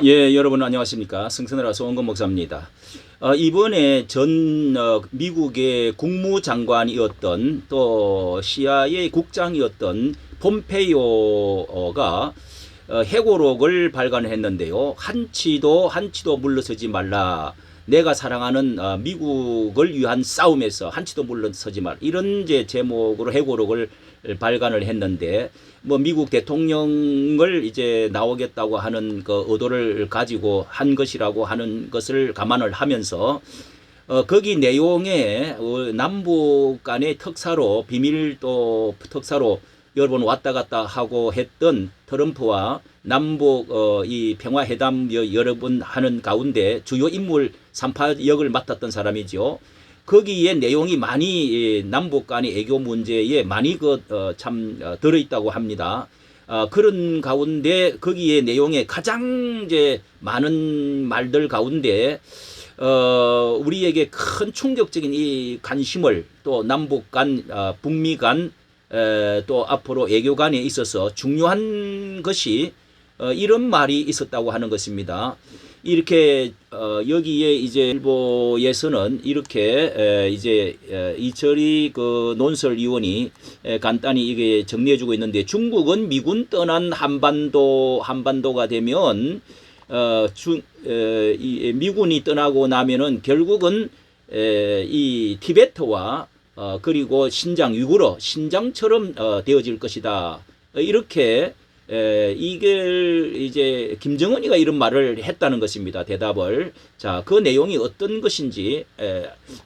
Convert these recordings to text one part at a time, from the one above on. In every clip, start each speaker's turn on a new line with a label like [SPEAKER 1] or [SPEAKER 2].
[SPEAKER 1] 예, 여러분 안녕하십니까. 승선이라 소원건 목사입니다. 이번에 미국의 국무장관이었던 또 CIA 국장이었던 폼페이오가 회고록을 발간했는데요. 한치도 물러서지 말라. 내가 사랑하는 미국을 위한 싸움에서 한치도 물러서지 말라. 이런 이제 제목으로 회고록을 발간을 했는데 뭐 미국 대통령을 이제 나오겠다고 하는 그 의도를 가지고 한 것이라고 하는 것을 감안을 하면서 거기 내용에 남북 간의 특사로 비밀 또 특사로 여러 번 왔다 갔다 하고 했던 트럼프와 남북 이 평화회담 여러 번 하는 가운데 주요 인물 3파 역을 맡았던 사람이죠. 거기에 내용이 많이 남북 간의 애교 문제에 많이 들어있다고 합니다. 그런 가운데 거기에 내용에 가장 이제 많은 말들 가운데 우리에게 큰 충격적인 이 관심을 또 남북 간, 북미 간, 또 앞으로 외교 간에 있어서 중요한 것이 이런 말이 있었다고 하는 것입니다. 이렇게 여기에 이제 일보에서는 이렇게 이제 이철이 그 논설위원이 간단히 이게 정리해주고 있는데, 중국은 미군 떠난 한반도가 되면 이 미군이 떠나고 나면은 결국은 이 티베트와 그리고 신장 위구르 신장처럼 되어질 것이다. 이렇게 이게 이제 김정은이가 이런 말을 했다는 것입니다. 대답을. 자, 그 내용이 어떤 것인지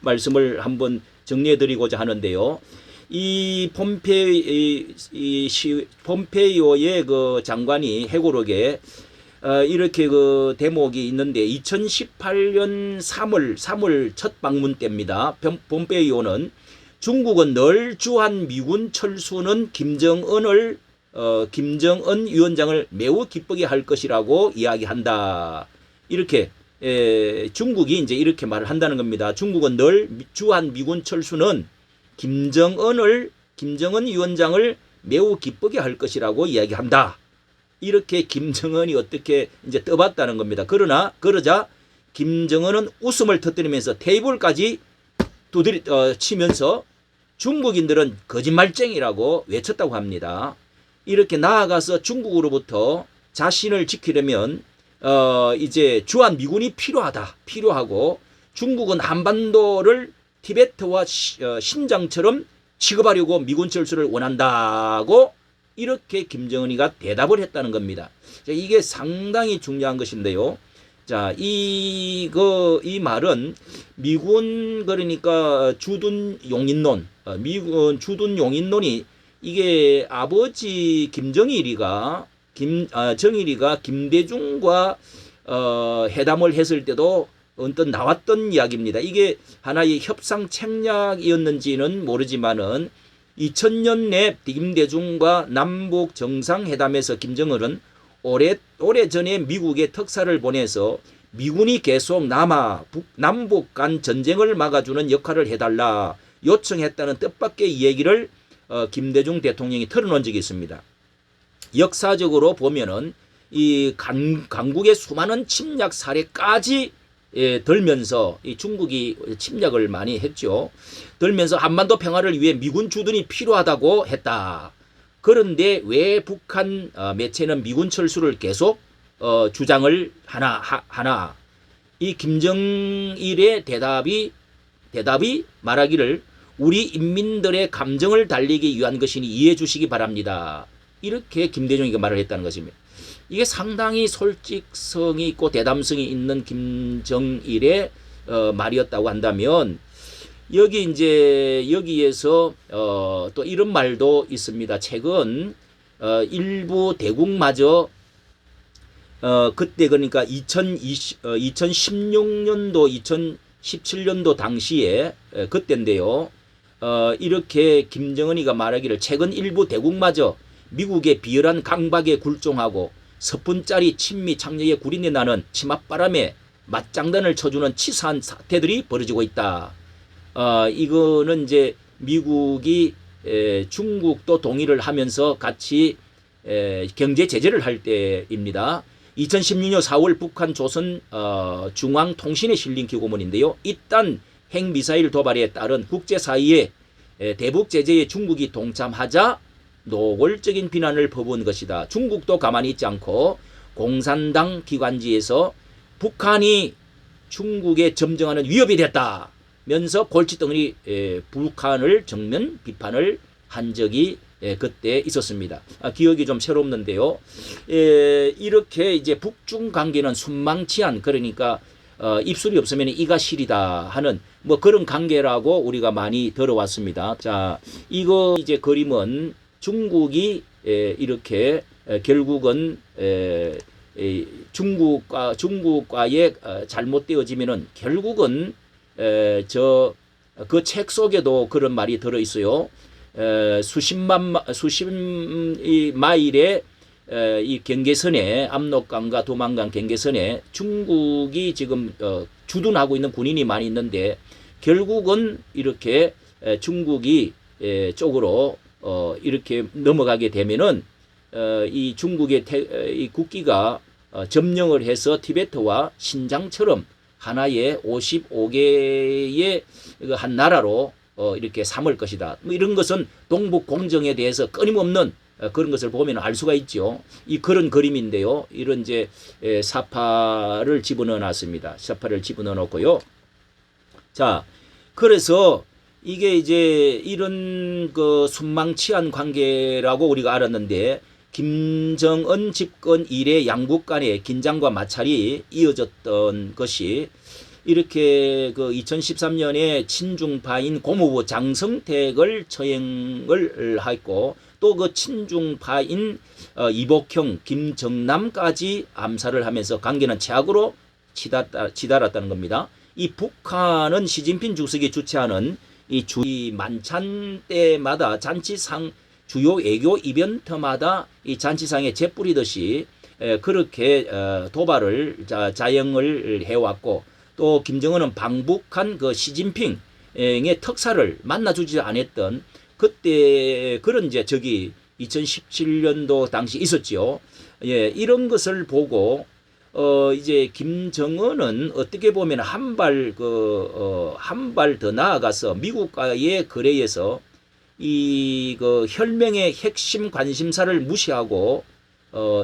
[SPEAKER 1] 말씀을 한번 정리해 드리고자 하는데요. 이 폼페이오의 그 장관이 회고록에 이렇게 그 대목이 있는데, 2018년 3월 첫 방문 때입니다. 폼페이오는 중국은 늘 주한 미군 철수는 김정은 위원장을 매우 기쁘게 할 것이라고 이야기한다. 이렇게 중국이 이제 이렇게 말을 한다는 겁니다. 중국은 늘 주한 미군 철수는 김정은 위원장을 매우 기쁘게 할 것이라고 이야기한다. 이렇게 김정은이 어떻게 이제 떠봤다는 겁니다. 그러자 김정은은 웃음을 터뜨리면서 테이블까지 치면서 중국인들은 거짓말쟁이라고 외쳤다고 합니다. 이렇게 나아가서 중국으로부터 자신을 지키려면 이제 주한 미군이 필요하고, 중국은 한반도를 티베트와 신장처럼 취급하려고 미군 철수를 원한다고 이렇게 김정은이가 대답을 했다는 겁니다. 이게 상당히 중요한 것인데요. 자, 이 말은 미군, 그러니까 주둔 용인론, 미군 주둔 용인론이 이게 아버지 정일이가 김대중과 회담을 했을 때도 언뜻 나왔던 이야기입니다. 이게 하나의 협상 책략이었는지는 모르지만은 2000년에 김대중과 남북 정상회담에서 김정은은 오래전에 미국에 특사를 보내서 미군이 계속 남북 간 전쟁을 막아주는 역할을 해달라 요청했다는 뜻밖의 얘기를 김대중 대통령이 털어놓은 적이 있습니다. 역사적으로 보면은 이 강국의 수많은 침략 사례까지 들면서 이 중국이 침략을 많이 했죠. 들면서 한반도 평화를 위해 미군 주둔이 필요하다고 했다. 그런데 왜 북한 매체는 미군 철수를 계속 주장을 하나? 이 김정일의 대답이 말하기를 우리 인민들의 감정을 달리기 위한 것이니 이해해 주시기 바랍니다. 이렇게 김대중이가 말을 했다는 것입니다. 이게 상당히 솔직성이 있고 대담성이 있는 김정일의 말이었다고 한다면, 여기에서 또 이런 말도 있습니다. 최근 일부 대국마저 그때 그러니까 2016년도 2017년도 당시에 그때인데요. 이렇게 김정은이가 말하기를 최근 일부 대국마저 미국의 비열한 강박에 굴종하고 서푼짜리 친미 창녀에 구린내 나는 치맛바람에 맞장단을 쳐주는 치사한 사태들이 벌어지고 있다. 이거는 이제 미국이 중국도 동의를 하면서 같이 경제 제재를 할 때입니다. 2016년 4월 북한 조선 중앙통신에 실린 기고문인데요. 이딴 핵미사일 도발에 따른 국제사회의 대북 제재에 중국이 동참하자 노골적인 비난을 퍼부은 것이다. 중국도 가만히 있지 않고 공산당 기관지에서 북한이 중국에 점령하는 위협이 됐다면서 골칫덩이 북한을 정면 비판을 한 적이 그때 있었습니다. 기억이 좀 새롭는데요. 이렇게 이제 북중 관계는 순망치한, 그러니까 입술이 없으면 이가 시리다 하는 뭐 그런 관계라고 우리가 많이 들어왔습니다. 자, 이거 이제 그림은 중국이 이렇게 결국은 중국과의 잘못되어지면은 결국은 그 책 속에도 그런 말이 들어 있어요. 수십 마일의 이 경계선에, 압록강과 두만강 경계선에 중국이 지금 주둔하고 있는 군인이 많이 있는데 결국은 이렇게 중국이 쪽으로 이렇게 넘어가게 되면은 이 중국의 이 국기가 점령을 해서 티베트와 신장처럼 하나의 55개의 한 나라로 이렇게 삼을 것이다. 뭐 이런 것은 동북 공정에 대해서 끊임없는 그런 것을 보면 알 수가 있죠. 이 그런 그림인데요. 이런 이제 사파를 집어넣어 놨습니다. 사파를 집어넣어 놓고요. 자, 그래서 이게 이제 이런 그 순망치한 관계라고 우리가 알았는데 김정은 집권 이래 양국 간의 긴장과 마찰이 이어졌던 것이 이렇게 그 2013년에 친중파인 고무부 장성택을 처형을 했고 또 그 친중파인 이복형 김정남까지 암살을 하면서 관계는 최악으로 치달았다는 겁니다. 이 북한은 시진핑 주석이 주최하는 이 주의 만찬 때마다 잔치상 주요 외교 이벤트마다 이 잔치상에 재 뿌리듯이 그렇게 도발을 자영을 해왔고 또 김정은은 방북한 그 시진핑의 특사를 만나주지 않았던 그때 그런 이제 저기 2017년도 당시 있었지요. 예, 이런 것을 보고 이제 김정은은 어떻게 보면 한 발 더 나아가서 미국과의 거래에서 이 그 혈맹의 핵심 관심사를 무시하고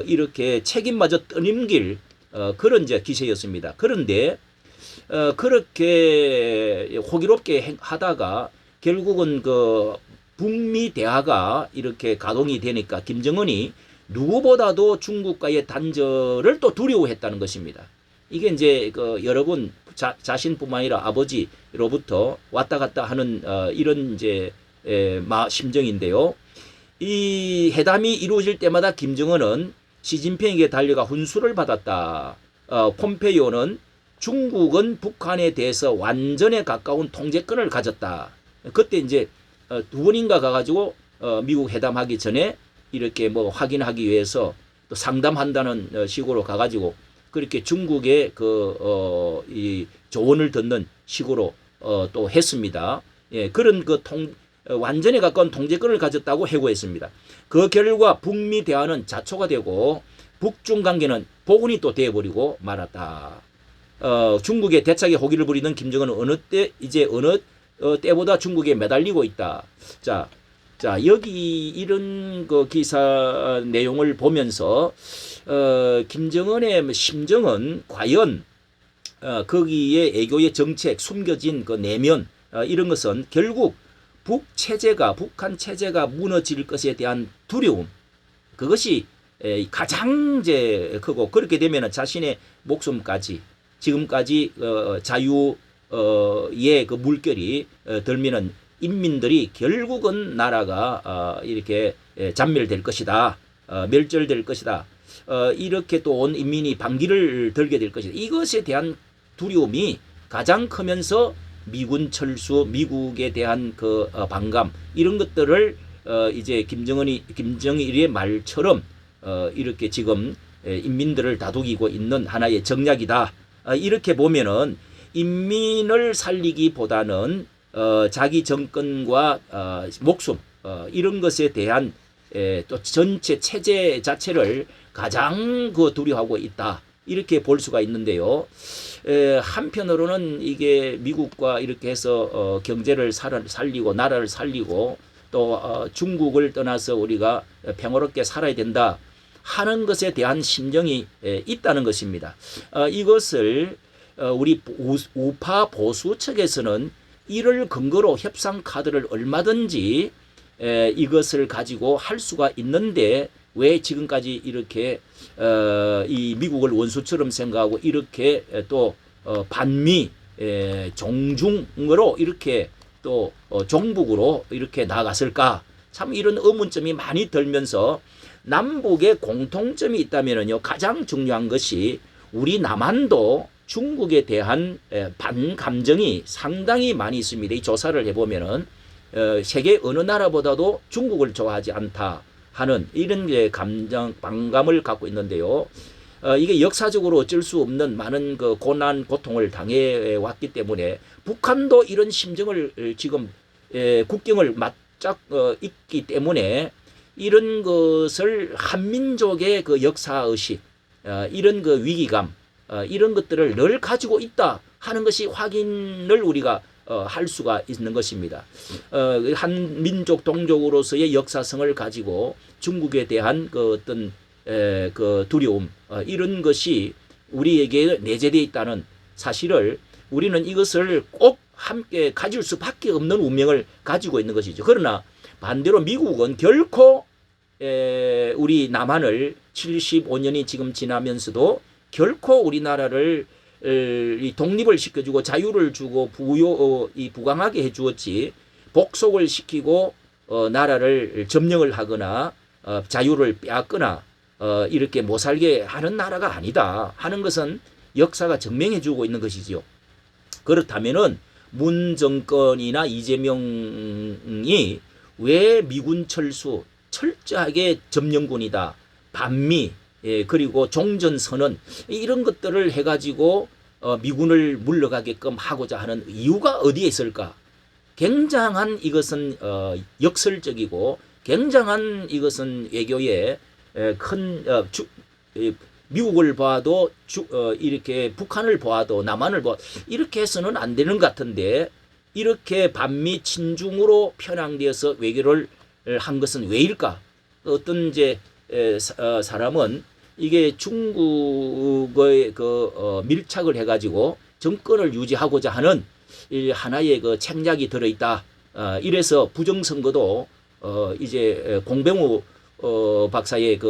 [SPEAKER 1] 이렇게 책임마저 떠넘길 그런 이제 기세였습니다. 그런데 그렇게 호기롭게 하다가 결국은 그 북미 대화가 이렇게 가동이 되니까 김정은이 누구보다도 중국과의 단절을 또 두려워했다는 것입니다. 이게 이제 그 여러분 자신뿐만 아니라 아버지로부터 왔다 갔다 하는 이런 이제 심정인데요. 이 회담이 이루어질 때마다 김정은은 시진핑에게 달려가 훈수를 받았다. 폼페이오는 중국은 북한에 대해서 완전에 가까운 통제권을 가졌다. 그때 이제 두 번인가 가가지고 미국 회담하기 전에 이렇게 뭐 확인하기 위해서 또 상담한다는 식으로 가가지고 그렇게 중국의 이 조언을 듣는 식으로 또 했습니다. 예, 그런 완전에 가까운 통제권을 가졌다고 해고했습니다. 그 결과 북미 대화는 자초가 되고 북중 관계는 복원이 또 되어버리고 말았다. 중국의 대차게 호기를 부리는 김정은은 어느 때보다 중국에 매달리고 있다. 자, 여기 이런 그 기사 내용을 보면서 김정은의 심정은 과연 거기에 애교의 정책, 숨겨진 그 내면 이런 것은 결국 북한 체제가 무너질 것에 대한 두려움, 그것이 가장 이제 크고 그렇게 되면 자신의 목숨까지 지금까지 자유의 그 물결이 들면은 인민들이 결국은 나라가 이렇게 잔멸될 것이다, 멸절될 것이다, 이렇게 또 온 인민이 반기를 들게 될 것이다. 이것에 대한 두려움이 가장 크면서 미군 철수, 미국에 대한 그 반감 이런 것들을 이제 김정일의 말처럼 이렇게 지금 인민들을 다독이고 있는 하나의 정략이다. 이렇게 보면은 인민을 살리기보다는 자기 정권과 목숨 이런 것에 대한 또 전체 체제 자체를 가장 두려워하고 있다. 이렇게 볼 수가 있는데요. 한편으로는 이게 미국과 이렇게 해서 경제를 살리고 나라를 살리고 또 중국을 떠나서 우리가 평화롭게 살아야 된다 하는 것에 대한 심정이 있다는 것입니다. 이것을 우리 우파 보수 측에서는 이를 근거로 협상 카드를 얼마든지 이것을 가지고 할 수가 있는데 왜 지금까지 이렇게 이 미국을 원수처럼 생각하고 이렇게 또 반미 종중으로 이렇게 또 종북으로 이렇게 나갔을까? 참 이런 의문점이 많이 들면서 남북의 공통점이 있다면요, 가장 중요한 것이 우리 남한도 중국에 대한 반감정이 상당히 많이 있습니다. 이 조사를 해보면은 세계 어느 나라보다도 중국을 좋아하지 않다 하는 이런 반감을 갖고 있는데요. 이게 역사적으로 어쩔 수 없는 많은 고난 고통을 당해 왔기 때문에 북한도 이런 심정을 지금 국경을 맞잡 있기 때문에 이런 것을 한민족의 역사의식, 이런 위기감, 이런 것들을 늘 가지고 있다 하는 것이 확인을 우리가 할 수가 있는 것입니다. 한 민족 동족으로서의 역사성을 가지고 중국에 대한 어떤 두려움, 이런 것이 우리에게 내재되어 있다는 사실을 우리는 이것을 꼭 함께 가질 수밖에 없는 운명을 가지고 있는 것이죠. 그러나 반대로 미국은 결코 우리 남한을 75년이 지금 지나면서도 결코 우리나라를 이 독립을 시켜주고 자유를 주고 부강하게 해주었지 복속을 시키고 나라를 점령을 하거나 자유를 빼앗거나 이렇게 못 살게 하는 나라가 아니다 하는 것은 역사가 증명해주고 있는 것이지요. 그렇다면은 문 정권이나 이재명이 왜 미군 철수 철저하게 점령군이다 반미 그리고 종전선언 이런 것들을 해가지고 미군을 물러가게끔 하고자 하는 이유가 어디에 있을까? 굉장한 이것은 역설적이고 굉장한 이것은 외교의 큰 미국을 봐도 이렇게 북한을 봐도 남한을 봐도 이렇게 해서는 안 되는 것 같은데 이렇게 반미 친중으로 편향되어서 외교를 한 것은 왜일까? 어떤 사람은 이게 중국의 밀착을 해가지고 정권을 유지하고자 하는 하나의 책략이 들어있다. 이래서 부정선거도 이제 공병우 박사의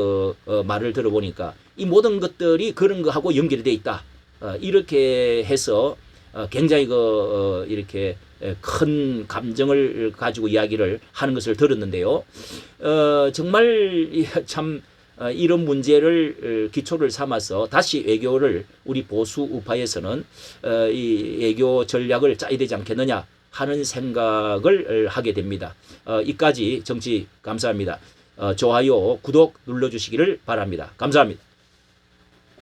[SPEAKER 1] 말을 들어보니까 이 모든 것들이 그런 거하고 연결되어 있다. 이렇게 해서 굉장히 이렇게 큰 감정을 가지고 이야기를 하는 것을 들었는데요. 정말 참 이런 문제를 기초를 삼아서 다시 외교를 우리 보수 우파에서는 이 외교 전략을 짜야 되지 않겠느냐 하는 생각을 하게 됩니다. 이까지 정치 감사합니다. 좋아요, 구독 눌러주시기를 바랍니다. 감사합니다.